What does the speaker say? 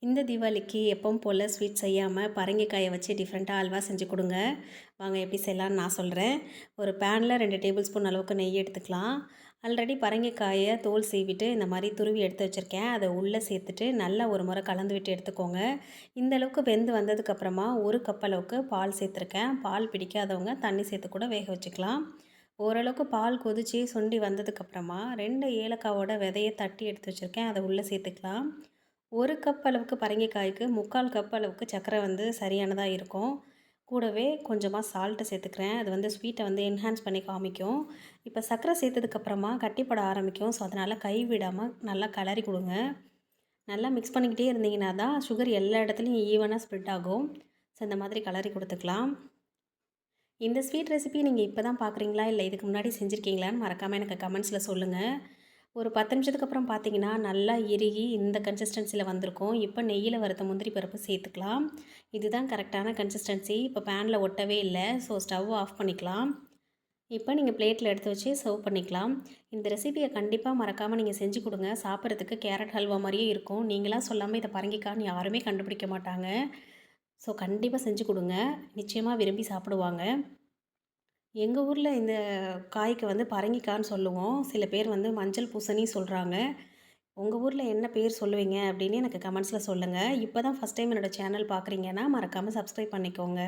இந்த தீபாவளிக்கு எப்பவும் போல் ஸ்வீட் செய்யாமல் பரங்கிக்காயை வச்சு டிஃப்ரெண்ட்டாக அல்வா செஞ்சு கொடுங்க. வாங்க எப்படி செய்யலான்னு நான் சொல்கிறேன். ஒரு பேனில் 2 டேபிள் ஸ்பூன் அளவுக்கு நெய் எடுத்துக்கலாம். ஆல்ரெடி பரங்கிக்காயை தோல் சீவிட்டு இந்த மாதிரி துருவி எடுத்து வச்சுருக்கேன். அதை உள்ளே சேர்த்துட்டு நல்லா ஒரு முறை கலந்து விட்டு எடுத்துக்கோங்க. இந்த அளவுக்கு வெந்து வந்ததுக்கப்புறமா 1 கப் அளவுக்கு பால் சேர்த்துருக்கேன். பால் பிடிக்காதவங்க தண்ணி சேர்த்து கூட வேக வச்சுக்கலாம். ஓரளவுக்கு பால் கொதித்து சுண்டி வந்ததுக்கப்புறமா 2 ஏலக்காவோட விதையை தட்டி எடுத்து வச்சுருக்கேன். அதை உள்ளே சேர்த்துக்கலாம். 1 கப் அளவுக்கு பரங்கிக்காய்க்கு 3/4 கப் அளவுக்கு சர்க்கரை சரியானதாக இருக்கும். கூடவே கொஞ்சமாக சால்ட்டு சேர்த்துக்கிறேன். அது ஸ்வீட்டை என்ஹான்ஸ் பண்ணி காமிக்கும். இப்போ சர்க்கரை சேர்த்ததுக்கப்புறமா கட்டிப்பட ஆரம்பிக்கும். ஸோ அதனால் கை விடாமல் நல்லா கிளறி கொடுங்க. நல்லா மிக்ஸ் பண்ணிக்கிட்டே இருந்தீங்கன்னா தான் சுகர் எல்லா இடத்துலையும் ஈவனாக ஸ்ப்ரெட் ஆகும். ஸோ இந்த மாதிரி கிளறி கொடுத்துக்கலாம். இந்த ஸ்வீட் ரெசிபி நீங்கள் இப்போ தான் பார்க்குறீங்களா, இல்லை இதுக்கு முன்னாடி செஞ்சுருக்கீங்களான்னு மறக்காமல் எனக்கு கமெண்ட்ஸில் சொல்லுங்கள். ஒரு 10 நிமிஷத்துக்கு அப்புறம் பார்த்தீங்கன்னா நல்லா இறுகி இந்த கன்சிஸ்டன்சியில் வந்திருக்கும். இப்போ நெய்யில் வறுத்த முந்திரி பருப்பு சேர்த்துக்கலாம். இதுதான் கரெக்டான கன்சிஸ்டன்சி. இப்போ பேனில் ஒட்டவே இல்லை. ஸோ ஸ்டவ் ஆஃப் பண்ணிக்கலாம். இப்போ நீங்கள் பிளேட்டில் எடுத்து வச்சு சர்வ் பண்ணிக்கலாம். இந்த ரெசிபியை கண்டிப்பாக மறக்காமல் நீங்கள் செஞ்சு கொடுங்க. சாப்பிட்றதுக்கு கேரட் ஹல்வா மாதிரியே இருக்கும். நீங்களாம் சொல்லாமல் இதை பரங்கிக்கான்னு யாருமே கண்டுபிடிக்க மாட்டாங்க. ஸோ கண்டிப்பாக செஞ்சு கொடுங்க. நிச்சயமாக விரும்பி சாப்பிடுவாங்க. எங்கள் ஊரில் இந்த காய்க்கு பரங்கிக்கான்னு சொல்லுவோம். சில பேர் மஞ்சள் பூசணி சொல்கிறாங்க. உங்கள் ஊரில் என்ன பேர் சொல்லுவீங்க அப்படின்னு எனக்கு கமெண்ட்ஸில் சொல்லுங்கள். இப்போ தான் ஃபஸ்ட் டைம் என்னோடய சேனல் பார்க்குறீங்கன்னா மறக்காமல் சப்ஸ்கிரைப் பண்ணிக்கோங்க.